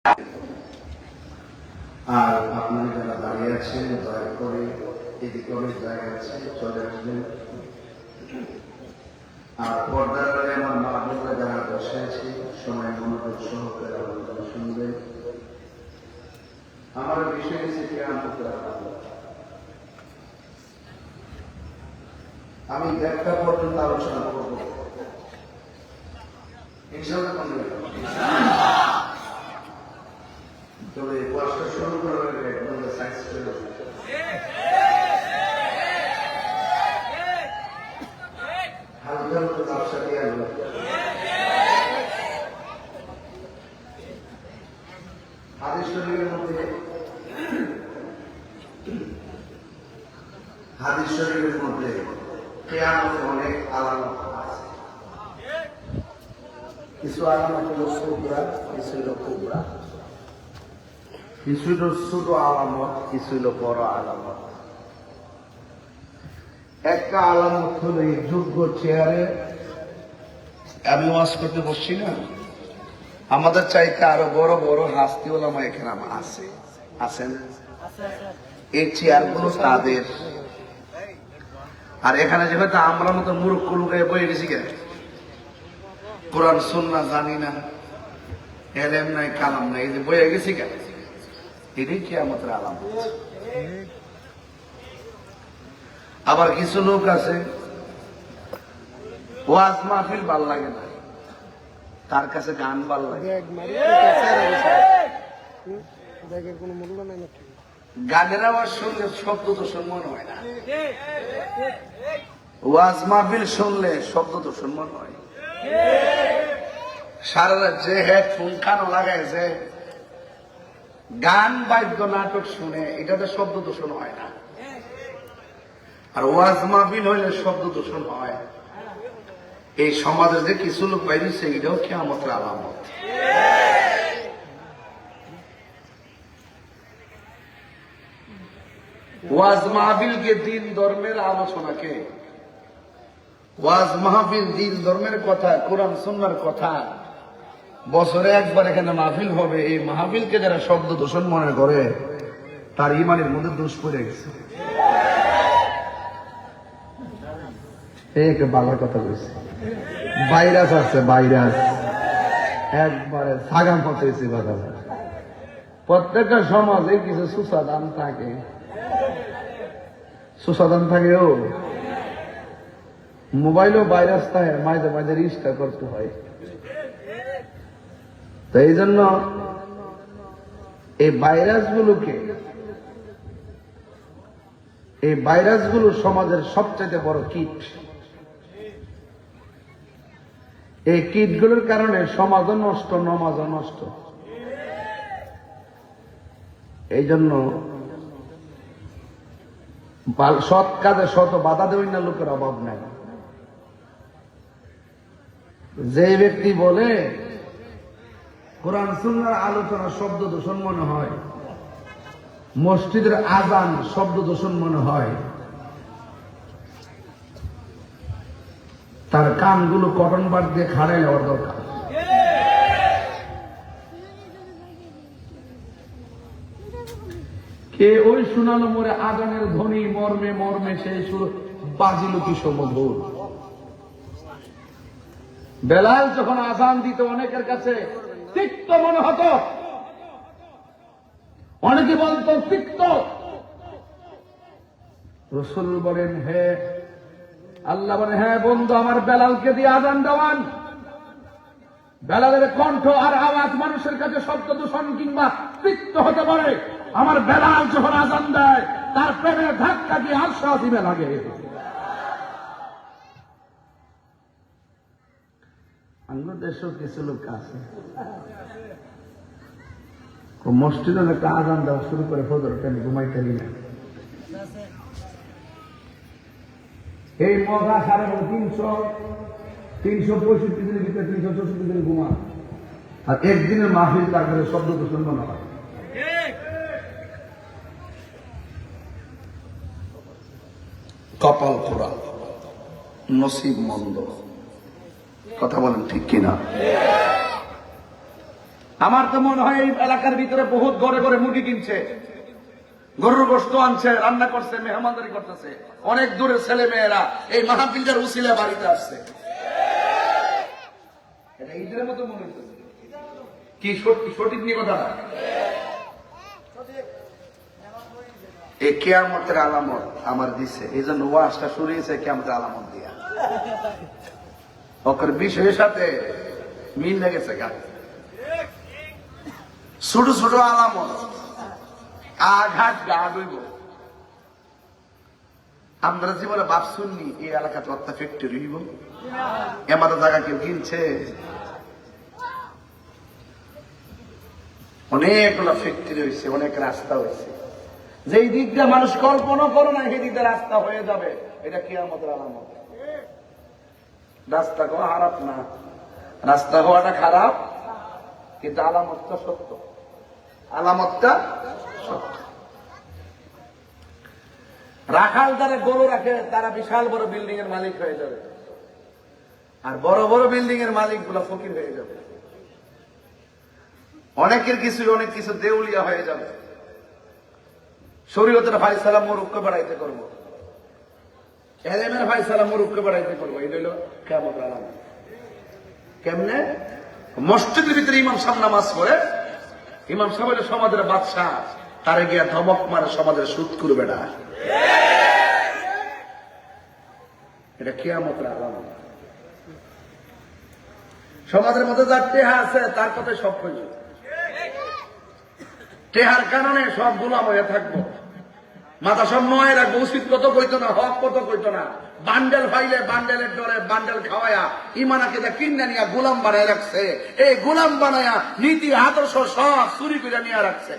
আর আপনারা যারা দাঁড়িয়ে আছেন দয়া করে এদিকে অনেক জায়গা আছে, চলে আসবেন। আর পর্দার আড়ালে আমার মা বোনরা যারা বসে আছে সময় মনোযোগ সহকারে আলোচনা শুনবেন। আমার বিষয় হচ্ছে কিয়ামতের আলামত। আমি 1:30 পর্যন্ত আলোচনা করব ইনশাআল্লাহ। তবে ক্লাসটা শুরু করার আগে একদম সাইন্স করে হালকা হালকা ব্যবসা দিয়ে আসবে। হাদিস শরীফের মধ্যে কিয়ামতের অনেক আলামত আছে। কিছু আলামত হলো সুগরা, কিছু হলো কুবরা, কিছু হলো ছোট আলামত, কিছু হলো বড় আলামত। একটা আলামত হলো এই যোগ্য চেয়ারে আমি ওয়াজ করতে বসছি না, আমাদের চাইতে আরো বড় বড় হাস্তি ওলামা এখানে আছে, আছেন। এই চেয়ার গুলো তাদের। আর এখানে যে হয়তো আমরা মতো মূর্খ লুকায় বয়ে গেছি কেন, কোরআন সুন্নাহ জানি না, এলেম নাই কালাম নাই, এই যে বয়ে গেছি কেন, এটাই কিয়ামতের আলামত। আবার কিছু লোক আছে ওয়াজ মাহফিল ভাল লাগে না, তার কাছে গান ভাল লাগে। গানের আওয়াজ শুনলে শব্দ দূষণ মনে হয় না, ওয়াজ মাহফিল শুনলে শব্দ দূষণ মনে হয়। সারা রাত যে হেডফোন কানো লাগাইছে গান বাদ্য নাটক শুনে এটাতে শব্দ দূষণ হয় না, আর ওয়াজ মাহফিল হইলে শব্দ দূষণ হয়। এই সমাজে যে কিছু লোক বাইরেছে এটাও কিয়ামতের আলামত। ওয়াজ মাহফিলকে দিন ধর্মের আলোচনাকে, ওয়াজ মাহফিল দিন ধর্মের কথা, কোরআন সুন্নাহর কথা বছরে একবার এখানে মাহফিল হবে। এই মাহফিলকে যারা শব্দ দূষণ মনে করে তার ইমানের মধ্যে দোষ পড়ে গেছে। এক ভালো কথা বলছে, ভাইরাস আছে, ভাইরাস একবারে সাগাম হতেছে। প্রত্যেকটা সমাজে কিছু সুসাদান থাকে, সুসাদান থাকে। ও মোবাইলও ভাইরাস থাকে, মাঝে মাঝে রিস্টার করতে হয়। তো এই জন্য এই ভাইরাসগুলো সমাজের সবচেয়ে বড় কীট। এই কীটগুলোর কারণে সমাজও নষ্ট, নমাজও নষ্ট। এই জন্য সৎ কাজে শত বাধা দেবেন না, লোকের অভাব নাই। যে ব্যক্তি বলে কোরআন সুন্নাহর আলোচনা শব্দ দূষণ মনে হয়, মসজিদের আজান শব্দ দূষণ মনে হয়, তার কানগুলো কটন বাট দিয়ে খাড়াই নেওয়ার দরকার। কে ওই শোনালো মোরে আজানের ধ্বনি, মর্মে মর্মে সেই সুর বাজিল কি সমধুর। বেলাল যখন আজান দিত অনেকের কাছে তিক্ত মনে হতো, অনেকে বলতো তিক্ত। রাসূল বলেন, হে আল্লাহ বলেন, হ্যাঁ বন্ধু, আমার বেলালকে দিয়ে আজান দেওয়ান। বেলালের কণ্ঠ আর আওয়াজ মানুষের কাছে শব্দ দূষণ কিংবা তিক্ত হতে পারে, আমার বেলাল যখন আজান দেয় তার প্রেমের ধাক্কা দিয়ে আরশ দিবে লাগে। আমাদের দেশেও কিছু লোক আছে মসজিদে একটা আজান দেওয়া শুরু করে ফজরকে আমি ঘুমাইতে না। এই মজা 365 দিনের ভিতরে 364 দিনে ঘুমা, আর একদিনের মাহফিল তার কাছে শব্দ দূষণ মনে হয়। কপাল পোড়া, নসিব মন্দ। কথা বলেন ঠিক কিনা? আমার তো মনে হয় এই এলাকার ভিতরে বহুত ঘরে ঘরে মুরগি কিনছে, গরুর গোশত আনছে, রান্না করছে, মেহমানদারি করতেছে। অনেক দূরের ছেলে মেয়েরা এই মাহফিলটার উসিলা বাড়িতে আসছে। এটা ঈদের মতো মনে হচ্ছে কি? সঠিক নিয়ে কথা না? এই কিয়ামতের আলামত আমার দিছে, এই জন্য ওয়াজটা শুরু হয়েছে কিয়ামতের আলামত দিয়া। ওর বিষয়ের সাথে মিল লেগেছে গা। ছোট ছোট আলামত আঘাত গা হইব। আমরা জীবনে বাপ শুননি এই এলাকাতে অত্যা ফ্যাক্টরি হইব, এমন জায়গা কেউ কিনছে। অনেকগুলো ফ্যাক্টরি হয়েছে, অনেক রাস্তা হয়েছে। যেই দিকটা মানুষ কল্পনা করো না সেই দিকটা রাস্তা হয়ে যাবে, এটা কিয়ামতের আলামত। রাস্তা কোনো খারাপ না, রাস্তা হওয়াটা খারাপ, কিন্তু আলামতটা সত্য, আলামতটা সত্য। রাখাল যারা গরু রাখে তারা বিশাল বড় বিল্ডিং এর মালিক হয়ে যাবে, আর বড় বড় বিল্ডিং এর মালিক গুলো ফকির হয়ে যাবে। অনেকের কিছু অনেক কিছু দেউলিয়া হয়ে যাবে। শরীয়তের ফায়সালা মুরুখকে বাড়াইতে করবো, এলেমের ফায়সালা মুরুখকে বাড়াইতে করবো। এই হইল কিয়ামতের আলামত। কেমনে? মসজিদের ভিতরে ইমাম সাহেব নামাজ পড়ে, ইমাম সাহেব হইল সমাজের বাদশাহ, তারে গিয়া ধমক মারে সমাজের সুদ করবে না। এটা কিয়ামতের আলামত। সমাজের মধ্যে যার টেহা আছে তার কথাই সব হইল। টেহার কারণে সব গোলাম হয়ে থাকবো, মাথা সব নয় রাখবো। উচিত কত কইতো না, হক কত কইতো না। বান্ডেল ফাইলে বান্ডেলের ডরে বান্ডেল খাওয়ায়া ইমানাকে যা কিনে নিয়া গোলাম বানায় রাখছে। এই গোলাম বানায়া নীতি আদর্শ সব চুরি করে নিয়ে রাখছে।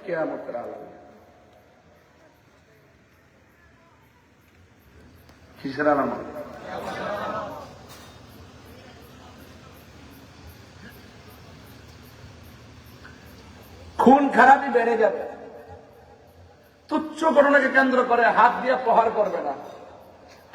কিয়ামতের আলামত। কিসের আলামত? খুন খারাপই বেড়ে যাবে। তুচ্ছ ঘটনাকে কেন্দ্র করে হাত দিয়ে প্রহার করবে না।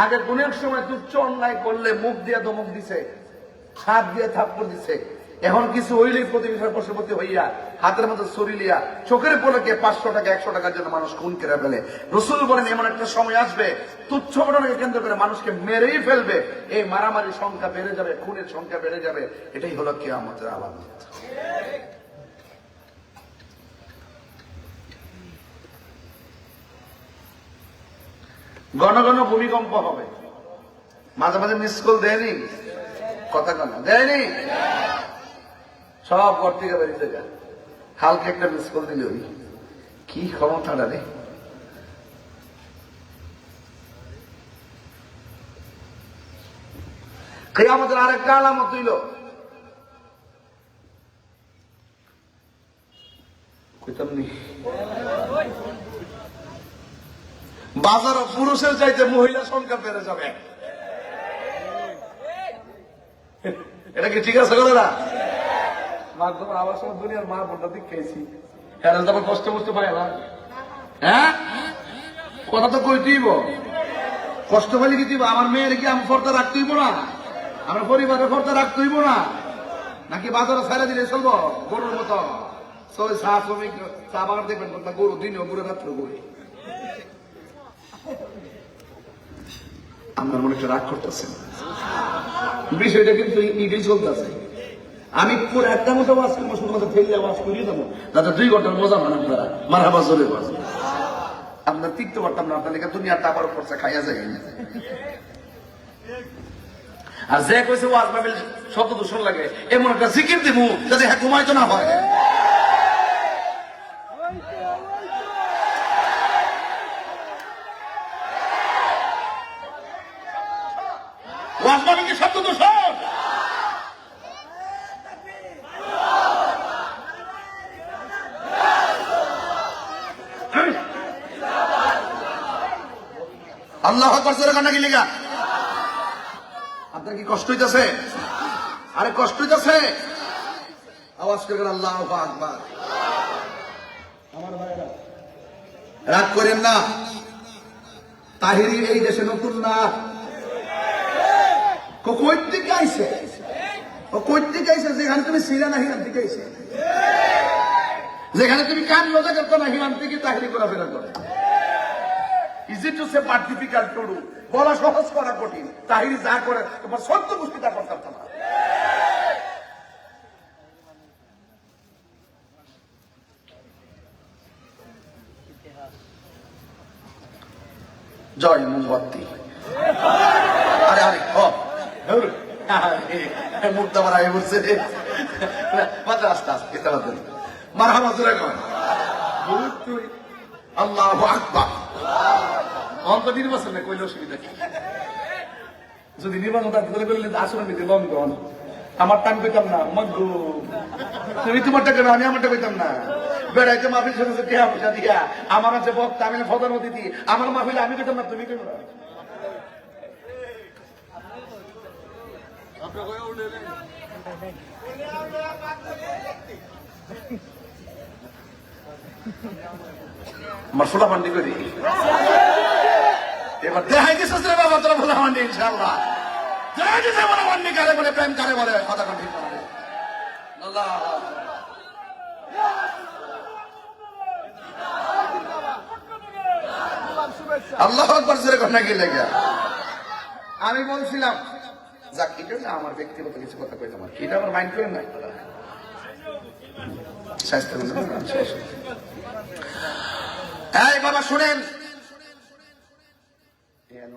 আগে কোন এক সময় তুচ্ছ অন্যায় করলে মুখ দিয়ে ধমক দিছে, হাত দিয়ে থাপ্পড় দিছে। এখন কিছু হইলেই প্রতিবেশীর পশুপতি হইয়া হাতের মধ্যে ছুরি লিয়া চোখের পলকে 500 টাকা 100 টাকার জন্য মানুষ খুন করে ফেলে। রাসূল বলেন এমন একটা সময় আসবে তুচ্ছ ঘটনাকে কেন্দ্র করে মানুষকে মেরেই ফেলবে। এই মারামারির সংখ্যা বেড়ে যাবে, খুনের সংখ্যা বেড়ে যাবে। এটাই হলো কিয়ামতের আলামত। ঘন ঘন ভূমিকম্প হবে, মাঝে মাঝে মিস কল দেয়নি, কথা কানা দেয়নি, সব ঘর থেকে বেরিয়ে যায়। হালকা একটা মিস কল দিলে ওই কি ক্ষমতাটা রে। কিয়ামতের আরেকটা আলামত হইল, কইতাম নি, বাজারে পুরুষের চাইতে মহিলা সংখ্যা বেড়ে যাবে। এটা কি ঠিক আছে? করে না মাধ্যমে আমার সঙ্গে দুনিয়ার মা বোনটা দিক খেয়েছি, কারণ তোমার কষ্ট বুঝতে পারে না। হ্যাঁ, কথা তো কই দিব, কষ্ট পেলে কি দিব? আমার মেয়ের কি আমি ফর্দা রাখতে হইব না? আমার পরিবারের ফর্দা রাখতে হইব না? নাকি বাজারে ছেড়ে দিলে চলবো গরুর মতো? চা শ্রমিক চা বাগান দেখবেন গরু দিনও ঘুরে রাত্রে ঘুরে। আপনার মনে একটা রাগ করতেছেন, বিষয়টা কিন্তু নিজেই চলতেছে। আমি পুরো একটা মতো ওয়াজ করবো, শুধুমাত্র ফেললে ওয়াজ করিয়ে দেবো, যাতে 2 ঘন্টার মজা পান আপনারা। মারহাবা জোরে বাজ। আপনার টিকতে পারতাম না, আপনার লেখা দুনিয়ার টাকার খরচা খাইয়া যায়। আর যে কইছে ওয়াজ মাহফিল শব্দ দূষণ লাগে, এমন একটা জিকির দিব যাতে হ্যাঁ ঘুমাইতো না হয়। ওয়াজ মাহফিল কি শব্দ দূষণ? আল্লাহ আকবার জোরে কান্না কি লিগা? আপনার কি কষ্ট হইতেছে? আরে কষ্ট হইতেছে? আওয়াজ করে আল্লাহু আকবার। আমার ভাইরা রাগ করেন না, তাহিরি এই দেশে নতুন না, কই থেকে আইছে? ও কই থেকে আইছে? যেখানে তুমি ছিলা না হিরান থেকে আইছে, যেখানে তুমি কান লজা করতো না হিরান থেকে তাহলে ঘোরাফেরা করে। Easy to say but difficult to do, বলা সহজ করা কঠিন। তাহিরি যা করে তোমার সত্য গোষ্ঠী তা করতে পারতো না। জয় মোমবাতি। আরে আরে মুক্তা মারা হয়ে বলছে মাত্র আস্তে আস্তে এটা বাদ মারহাবা জোরে কর আল্লাহু আকবার। অন্ত নির্বাচন না কইলে অসুবিধা কি? যদি নির্বাচন তাহলে বললে আসলে নিতে বন্ধ আমার টান পেতাম না মগ্গ, তুমি তোমারটা কেন আমি আমারটা পেতাম না। বেড়াইতে মাহফিল শুনেছে কে পয়সা দিয়া, আমার আছে বক্তা আমি প্রধান অতিথি, আমার মাহফিলে আমি পেতাম না তুমি কেন? আমার সোলা মান্ডি করি এবার দেখাই দিচ্ছে রে বাবা তোরা ভোলা মান্ডি ইনশাআল্লাহ দেখাই দিচ্ছে বলে মান্ডি কারে বলে প্রেম কারে বলে কথা কঠিন আল্লাহ আল্লাহ আকবার জোরে কথা কি লাগে। আমি বলছিলাম যাক এটা না আমার ব্যক্তিগত কিছু কথা কইতাম, আর এটা আমার মাইন্ড করেন না স্বাস্থ্য। এই বাবা শুনেন,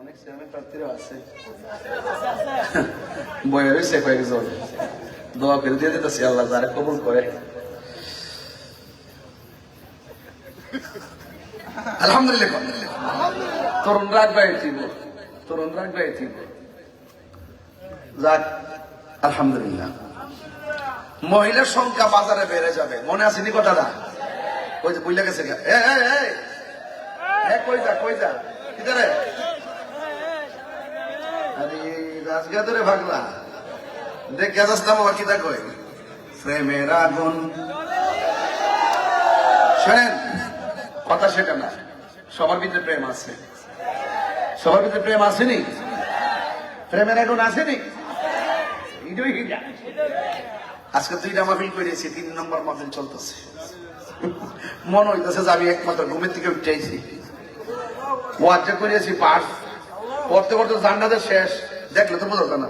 অনেক চেয়ারম্যান প্রার্থীরা আছে বয়ে রয়েছে কয়েকজন, দোয়া করে দিয়ে দিতেছি আল্লাহ যারা কবুল করে। আলহামদুলিল্লাহ তরুণ রাগ গায়ে ছিল, তরুণ রাগ গায়ে ছিল যাক আলহামদুলিল্লাহ। মহিলার সংখ্যা বাজারে বেড়ে যাবে, মনে আছে নি কথাটা? ওই যে বুঝলে গেছে কই যা কই যা কিদারে আরে রাজগা ধরে ভাগলা দেখ গেছতাম বাবা কিতা কই প্রেমের আগুন। শোনেন কথা সেটা না, সবার ভিতরে প্রেম আছে, সবার ভিতরে প্রেম আসেনি, প্রেমের আগুন আসেনি। আজকে 2টা মাহফিল করেছি, 3 নম্বর মাহফিল চলতেছে। মনে হইতেছে যে আমি একমাত্র ঘুমের থেকে উঠেছি, ওয়াজটা করেছি পাস পড়তে পড়তে জান্নাতের শেষ, দেখলে তো বোঝা না।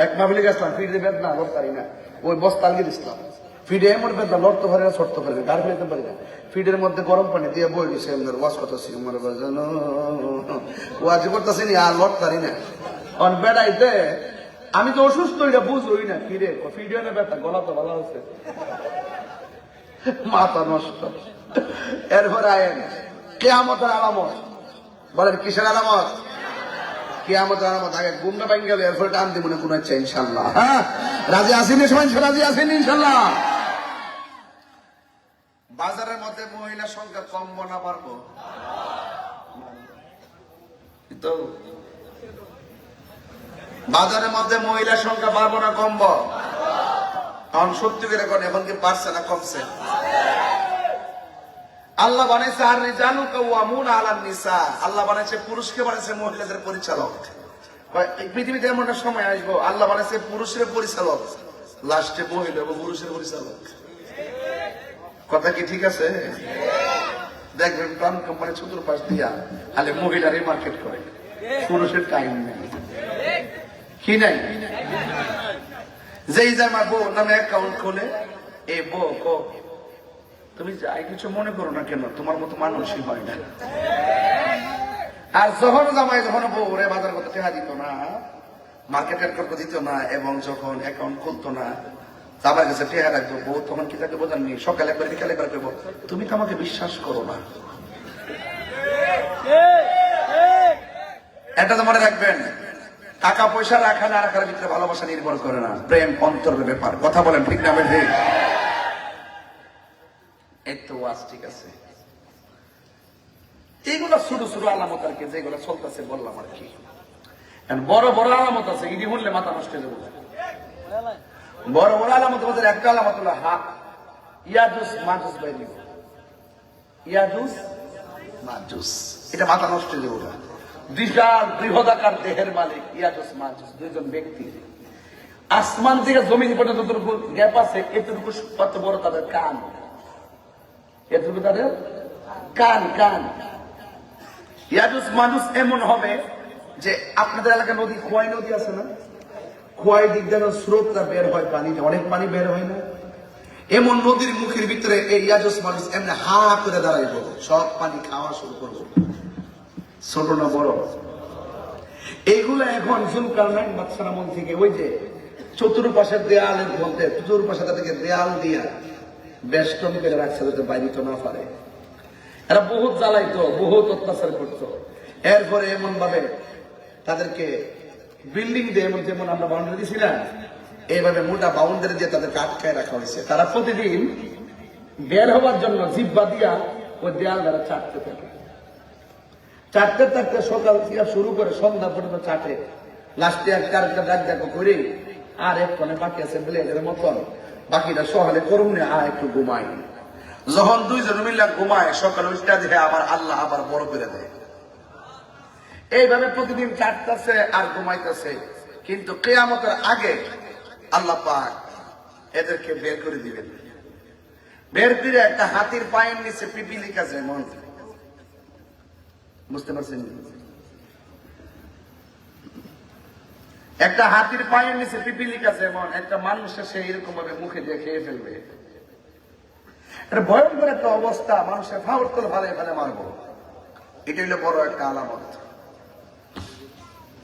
এক মাহফিলে গেছিলাম, ফিরে বেদনা লড়তে পারি না, ওই বস্তা আলগে দিচ্ছিলাম, ফিডে এমন বেদনা লড়তে পারি না, ছড়তে পারি না, গাড়ি ফেলতে পারি না। ফিডের মধ্যে গরম পানি দিয়ে বই গেছে, ওয়াজ করতেছি আমার ওয়াজ করতেছি না, আর লড়তে পারি না। কারণ বেড়াইতে আমি তো অসুস্থ, এটা বুঝবই না। ফিরে ফিডে না ব্যথা, গলা তো ভালো হচ্ছে, মাথা নষ্ট। এরপরে আয়েন কিয়ামতের আলামত, বলেন কিসের আলামত? কিয়ামতের আলামত। আগে গুমটা ভাঙ গেল, এরপরে টান দিব না কোনো ইচ্ছা ইনশাল্লাহ। হ্যাঁ রাজি আসেনি সবাই, রাজি আসেনি ইনশাল্লাহ। বাজারের মধ্যে মহিলা সংখ্যা কমবো না পারবো তো? বাজারের মধ্যে মহিলা সংখ্যা বাড়বো না কমবো? এখন সত্যি করে এখন এখন কি পারছে না কমছে? আল্লাহ বানাইছে আর রিজালু কাওয়ামুন আলান নিসা, আল্লাহ বানাইছে পুরুষকে বানাইছে মহিলাদের পরিচালক। পৃথিবীতে এমন একটা সময় আসবো আল্লাহ বানাইছে পুরুষের পরিচালক, লাস্টে মহিলা এবং পুরুষের পরিচালক। কথা কি ঠিক আছে? দেখবেন প্রাণ কোম্পানি চতুর্পাশ দিয়া খালি মহিলারই মার্কেট করে, পুরুষের টাইম নেই। কি নাই? যেই জামা বউ নামে অ্যাকাউন্ট খোলে, এ বউ কো তুমি যাই কিছু মনে করো না কেন, তোমার মতো মানুষই হয় না। আর যখন জামাই যখন বউ রে বাজার করতে টেহা দিত না, মার্কেট করতে দিত না, এবং যখন অ্যাকাউন্ট খুলতো না, জামাই কাছে টেহা রাখতো, বউ তখন কি তাকে বোঝাননি, সকালে একবার বিকালে একবার করবো, তুমি তো আমাকে বিশ্বাস করো না। এটা তো মনে রাখবেন, টাকা পয়সা রাখা না রাখার ভিতরে ভালোবাসা নির্ভর করে না, প্রেম অন্তরের ব্যাপার। কথা বলেন ঠিক না? ঠিক। এই তো ওয়াজ ঠিক আছে, এইগুলো ছোট ছোট আলামত আর কি, যেগুলো চলতেছে বললাম আর কি। বড় বড় আলামত আছে, ইডি শুনলে মাথা নষ্ট হয়ে যাবে। বড় বড় আলামত মধ্যে একটা আলামত হলো ইয়াজুস মাজুস বাইরে, ইয়াজুস মাজুস, এটা মাথা নষ্ট হয়ে যাবে। বিশাল বৃহদাকার দেহের মালিক ইয়াজুস মাজুস, দুইজন ব্যক্তি। আসমান থেকে জমিন পর্যন্ত যতটুকু গ্যাপ আছে এতটুকু কত বড় তাদের কান, এতটুকু তাদের কান কান। ইয়াজুজ মানুষ এমন হবে যে আপনাদের এলাকায় নদী, খোয়াই নদী আছে না, খোয়াই দিক যেন স্রোতটা বের হয়, পানি অনেক পানি বের হয় না, এমন নদীর মুখের ভিতরে এই ইয়াজুজ মানুষ এমনি হা করে দাঁড়াইব, সব পানি খাওয়া শুরু করবো। ছোট না বড়? এইগুলো এখন জুলকারনাইন বাদশার আমল থেকে ওই যে চতুর্পাশের দেয়ালের মধ্যে, চতুর্পাশে তাদেরকে দেয়াল দিয়া বেষ্টন করে রাখছে যাতে বাইরে তো না পারে। এরা বহুত জ্বালাইতো, বহুত অত্যাচার করতো। এরপরে এমন ভাবে তাদেরকে বিল্ডিং দিয়ে, এমন যেমন আমরা বাউন্ডারি দিছি না, এইভাবে মোটা বাউন্ডারি দিয়ে তাদেরকে আটকায় রাখা হয়েছে। তারা প্রতিদিন বের হওয়ার জন্য জিব্বা দিয়া ওই দেয়াল দ্বারা চাটতে থাকে। চারটে চারটে সকাল থেকে শুরু করে সন্ধ্যা পর্যন্ত চাটে। লাস্টে একটা ডাক দেখো করে আর এক কোণে বাকি আছে ব্লেডের মতন, বাকিটা সকালে করুন না, আর একটু ঘুমাই। যখন দুইজন মিল্লা ঘুমায়, সকালে উঠটা দেখে আবার আল্লাহ আবার বড় করে দেয়। এইভাবে প্রতিদিন চাটতেছে আর ঘুমাইতেছে। কিন্তু কিয়ামতের আগে আল্লাহ পাক এদেরকে বের করে দিবেন। বের করে একটা হাতির পায়ের নিচে পিপিলিকা যেমন, বুঝতে পারছেন, একটা হাতির পায়ের নিচে পিপিলিকা যেমন একটা মানুষের সে এরকম ভাবে মুখে দিয়ে খেয়ে ফেলবে। এটা ভয়ঙ্কর একটা অবস্থা, মানুষের ফাউল ভালো এখানে মারবো। এটা হলো বড় একটা আলামত।